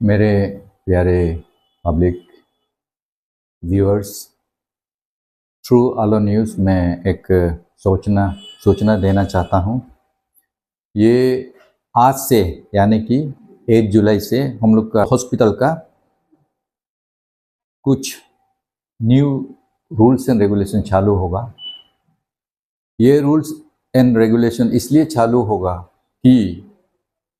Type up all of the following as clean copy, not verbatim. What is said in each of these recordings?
मेरे प्यारे public viewers, through आलो news में एक सूचना देना चाहता हूँ। ये आज से यानी कि 8 जुलाई से हम लोग का हॉस्पिटल का कुछ न्यू रूल्स एंड रेगुलेशन चालू होगा। ये रूल्स एंड रेगुलेशन इसलिए चालू होगा कि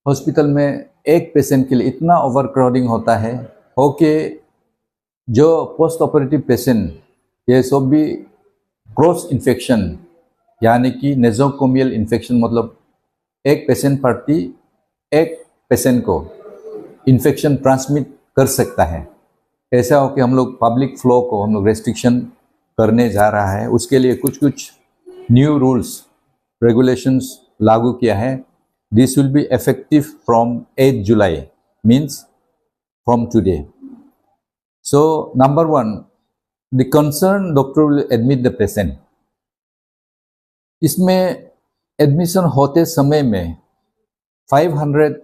हॉस्पिटल में एक पेशेंट के लिए इतना ओवरक्राउडिंग होता है कि जो पोस्ट ऑपरेटिव पेशेंट ये सब भी क्रॉस इन्फेक्शन यानी कि नेजोकोमियल इन्फेक्शन, मतलब एक पेशेंट प्रति एक पेशेंट को इन्फेक्शन ट्रांसमिट कर सकता है। ऐसा हो कि हम लोग पब्लिक फ्लो को हम लोग रेस्ट्रिक्शन करने जा रहा है, उसके लिए कुछ कुछ न्यू रूल्स रेगुलेशंस लागू किया है। This will be effective from 8 July, means from today. So number one, the concerned doctor will admit the patient. इसमें एडमिशन होते समय में 500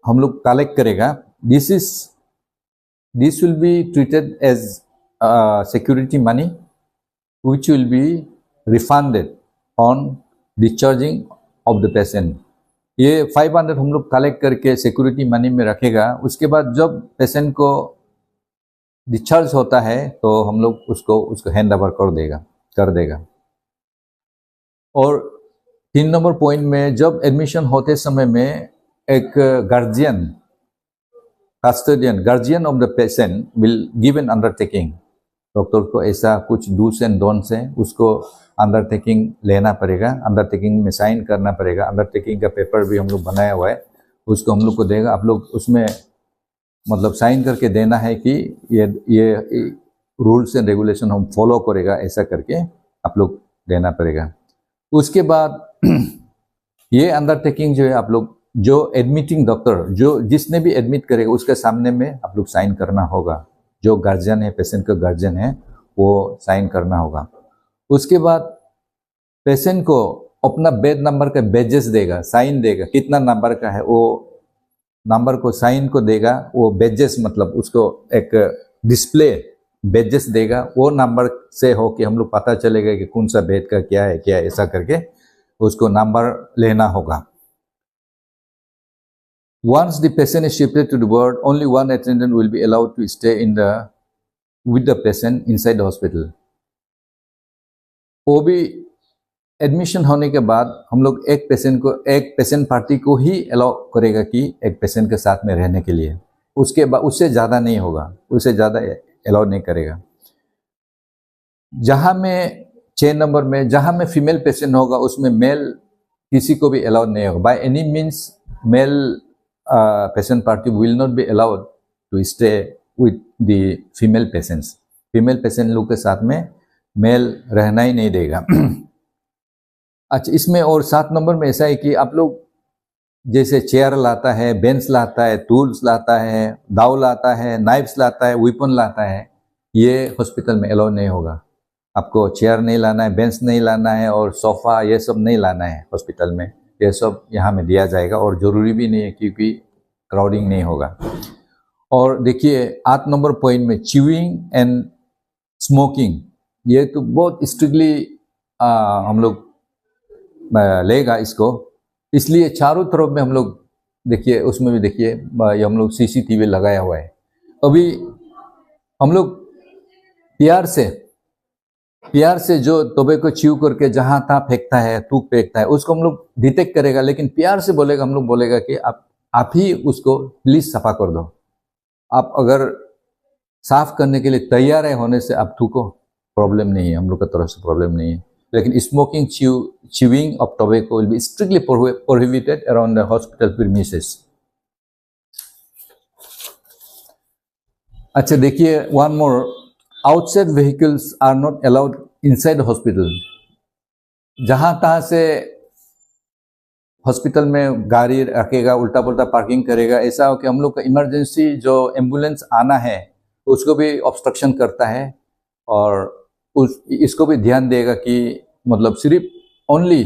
हम लोग कलेक्ट करेगा। This will be treated as security money which will be refunded on discharging of the patient। ये 500 हम लोग कलेक्ट करके सिक्योरिटी मनी में रखेगा। उसके बाद जब पेशेंट को डिस्चार्ज होता है तो हम लोग उसको हैंड ओवर कर देगा। और 3 नंबर पॉइंट में जब एडमिशन होते समय में एक guardian of the patient will give an undertaking. Doctor को ऐसा कुछ डूस एंड डोंट्स है, उसको अंडरटेकिंग लेना पड़ेगा, अंडरटेकिंग में साइन करना पड़ेगा। अंडरटेकिंग का पेपर भी हम लोग बनाया हुआ है, उसको हम लोग को देगा। आप लोग उसमें मतलब साइन करके देना है कि ये रूल्स एंड रेगुलेशन हम फॉलो करेगा, ऐसा करके आप लोग देना पड़ेगा। उसके बाद ये अंडरटेकिंग जो है आप लोग जो एडमिटिंग डॉक्टर जो जिसने भी एडमिट करेगा उसके सामने में आप लोग साइन करना होगा। जो गार्जियन है, पेशेंट का गार्जियन है, वो साइन करना होगा। उसके बाद पेशेंट को अपना बेड नंबर का बेजेस देगा, साइन देगा, कितना नंबर का है वो नंबर को साइन को देगा। वो बेजेस मतलब उसको एक डिस्प्ले बेजेस देगा, वो नंबर से हो कि हम लोग पता चलेगा कि कौन सा बेड का क्या है, ऐसा करके उसको नंबर लेना होगा। Once the patient is shifted to the ward, only one attendant will be allowed to stay with the patient inside the hospital। वो भी एडमिशन होने के बाद हम लोग एक पेशेंट पार्टी को ही अलाउ करेगा कि एक पेशेंट के साथ में रहने के लिए। उसके बाद उससे ज़्यादा नहीं होगा, उससे ज़्यादा अलाउ नहीं करेगा। जहाँ में 6 नंबर में जहाँ में फीमेल पेशेंट होगा उसमें मेल किसी को भी अलाउड नहीं होगा। By any means male patient party will not be allowed to stay with the female patients. Female patient लोग के साथ में मेल रहना ही नहीं देगा। अच्छा, इसमें और 7 नंबर में ऐसा है कि आप लोग जैसे चेयर लाता है, बेंच लाता है, टूल्स लाता है, दाव लाता है, नाइफ्स लाता है, वेपन लाता है, ये हॉस्पिटल में अलाउ नहीं होगा। आपको चेयर नहीं लाना है, बेंच नहीं लाना है और सोफ़ा ये सब नहीं लाना है हॉस्पिटल में। ये सब यहाँ में दिया जाएगा और ज़रूरी भी नहीं है क्योंकि क्राउडिंग नहीं होगा। और देखिए 8 नंबर पॉइंट में च्यूइंग एंड स्मोकिंग, ये तो बहुत स्ट्रिक्टली हम लोग लेगा इसको। इसलिए चारों तरफ में हम लोग देखिए, उसमें भी देखिए हम लोग CCTV लगाया हुआ है। अभी हम लोग प्यार से जो तोबे को च्यू करके जहाँ तहाँ फेंकता है, थूक फेंकता है, उसको हम लोग डिटेक्ट करेगा, लेकिन प्यार से बोलेगा, हम लोग बोलेगा कि आप ही उसको प्लीज सफा कर दो। आप अगर साफ करने के लिए तैयार है होने से आप थूको, प्रॉब्लम नहीं है, हम लोग की तरफ से प्रॉब्लम नहीं है। लेकिन smoking chewing of tobacco will be strictly prohibited around the hospital premises. अच्छा देखिए, one more, outside vehicles are not allowed inside hospital. जहां तहां से हॉस्पिटल में गाड़ी रखेगा, उल्टा पुल्टा पार्किंग करेगा, ऐसा हो कि हम लोग का इमरजेंसी जो एम्बुलेंस आना है उसको भी ऑब्स्ट्रक्शन करता है। और इसको भी ध्यान देगा कि मतलब सिर्फ ओनली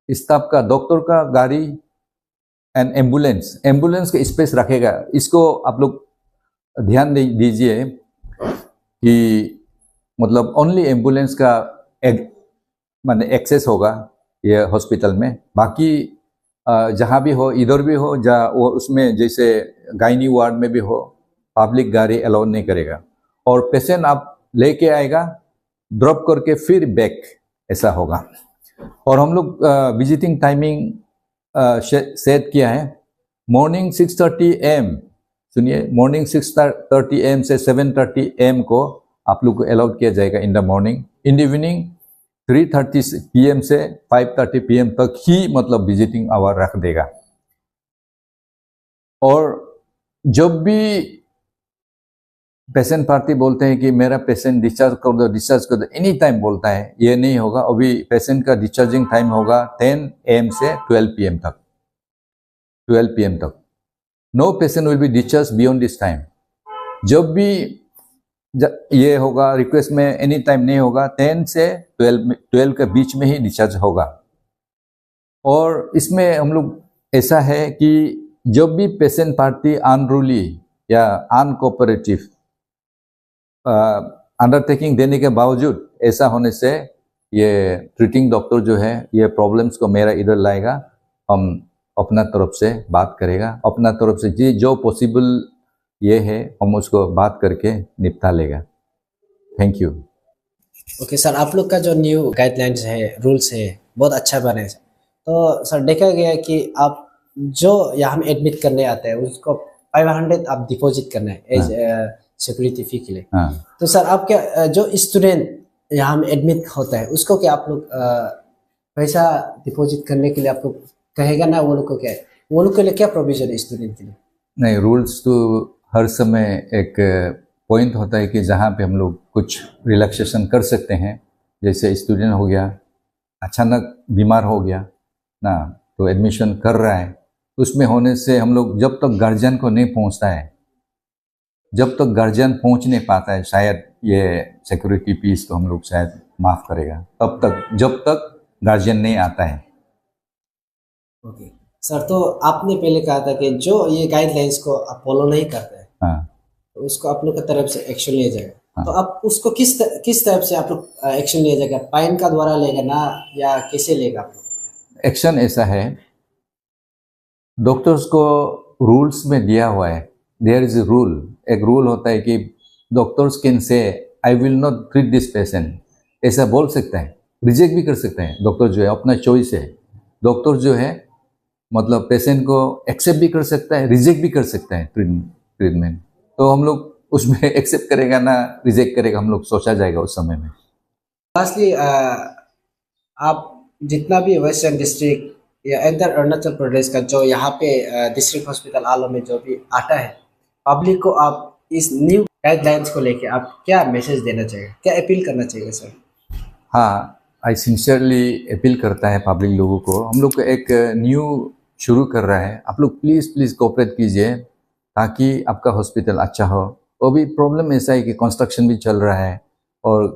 स्टाफ का, डॉक्टर का गाड़ी एंड एम्बुलेंस, एम्बुलेंस का स्पेस रखेगा, इसको आप लोग ध्यान दीजिए कि मतलब ओनली एम्बुलेंस का माने एक्सेस होगा ये हॉस्पिटल में। बाकी जहाँ भी हो, इधर भी हो, जहाँ वो उसमें जैसे गायनी वार्ड में भी हो, पब्लिक गाड़ी अलाउ नहीं करेगा। और पेशेंट आप लेके आएगा, ड्रॉप करके फिर बैक, ऐसा होगा। और हम लोग विजिटिंग टाइमिंग सेट किया है मॉर्निंग 6:30 AM, सुनिए, मॉर्निंग 6:30 AM से 7:30 AM को आप लोग को अलाउड किया जाएगा in the morning. In the evening 3:30 PM से 5:30 PM तक ही मतलब विजिटिंग आवर रख देगा। और जब भी पेशेंट पार्टी बोलते हैं कि मेरा पेशेंट डिस्चार्ज कर दो, एनी टाइम बोलता है, ये नहीं होगा। अभी पेशेंट का डिस्चार्जिंग टाइम होगा 10 AM से 12 PM तक, 12 PM तक। No patient will be discharge beyond this time. जब भी ये होगा रिक्वेस्ट में, एनी टाइम नहीं होगा, 10 से 12 के बीच में ही डिस्चार्ज होगा। और इसमें हम लोग ऐसा है कि जब भी पेशेंट पार्टी अनरूली या अनकोऑपरेटिव अंडरटेकिंग देने के बावजूद ऐसा होने से ये ट्रीटिंग डॉक्टर जो है ये प्रॉब्लम्स को मेरा इधर लाएगा, हम अपना तरफ से बात करेगा, अपना तरफ से जो पॉसिबल ये है हम उसको बात करके निपटा लेगा। Thank you. ओके सर, आप लोग का जो न्यू गाइडलाइंस है, रूल्स है, बहुत अच्छा बने। तो सर देखा गया कि आप जो यहाँ में एडमिट करने आते हैं उसको 500 आप डिपॉजिट करना है एज सिक्योरिटी फी के लिए। तो सर आप क्या जो स्टूडेंट यहाँ में एडमिट होता है उसको क्या आप लोग पैसा डिपॉजिट करने के लिए आप लोग कहेगा ना, वो लोग को क्या है, वो लोग के लिए क्या प्रोविजन है स्टूडेंट के लिए? नहीं, रूल्स तो हर समय एक पॉइंट होता है कि जहाँ पे हम लोग कुछ रिलैक्सेशन कर सकते हैं। जैसे स्टूडेंट हो गया, अचानक बीमार हो गया ना, तो एडमिशन कर रहा है, उसमें होने से हम लोग जब तक गार्जियन को नहीं पहुँचता है, जब तक गार्जियन पहुँच नहीं पाता है, शायद ये सिक्योरिटी फीस को हम लोग शायद माफ़ करेगा, तब तक जब तक गार्जियन नहीं आता है। ओके सर, तो आपने पहले कहा था कि जो ये गाइडलाइंस को आप फॉलो नहीं करते हैं, तो उसको आप लोग की तरफ से एक्शन लिया जाएगा। तो आप उसको किस तरफ से आप लोग एक्शन लिया जाएगा? फाइन का द्वारा लेगा ना, या कैसे लेगा आप लोग एक्शन? ऐसा है, डॉक्टर्स को रूल्स में दिया हुआ है, देयर इज ए रूल, एक रूल होता है कि doctors can say I will not treat this patient, ऐसा बोल सकता है, रिजेक्ट भी कर सकता है। डॉक्टर जो है अपना चॉइस है, डॉक्टर जो है मतलब पेशेंट को एक्सेप्ट भी कर सकता है, रिजेक्ट भी कर सकता है ट्रीटमेंट। तो हम लोग उसमें एक्सेप्ट करेगा ना रिजेक्ट करेगा, हम लोग सोचा जाएगा उस समय में। लास्टली आप जितना भी वेस्टर्न डिस्ट्रिक्ट या इधर अरुणाचल प्रदेश का जो यहाँ पे डिस्ट्रिक्ट हॉस्पिटल आलो में जो भी आता है पब्लिक को, आप इस न्यू गाइडलाइंस को लेके आप क्या मैसेज देना चाहिए, क्या अपील करना चाहिए सर? हाँ, आई सिंसियरली अपील करता है पब्लिक लोगों को, हम लोग एक न्यू शुरू कर रहा है, आप लोग प्लीज़ कोऑपरेट कीजिए ताकि आपका हॉस्पिटल अच्छा हो। वो भी प्रॉब्लम ऐसा है कि कंस्ट्रक्शन भी चल रहा है और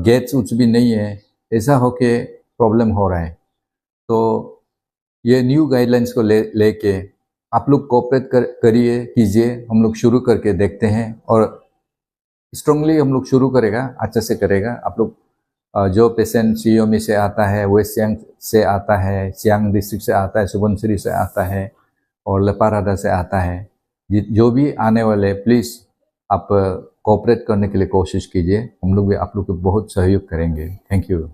गेट्स कुछ भी नहीं है, ऐसा हो के प्रॉब्लम हो रहा है। तो ये न्यू गाइडलाइंस को लेके आप लोग कोऑपरेट करिए, कीजिए, हम लोग शुरू करके देखते हैं और स्ट्रांगली हम लोग शुरू करेगा, अच्छे से करेगा। आप लोग जो पेशेंट सियोमी से आता है, वेस्ट सियांग से आता है, सियांग डिस्ट्रिक्ट से आता है, सुबनसिरी से आता है और लेपारादा से आता है, जो भी आने वाले प्लीज़ आप कोऑपरेट करने के लिए कोशिश कीजिए, हम लोग भी आप लोग को बहुत सहयोग करेंगे। Thank you.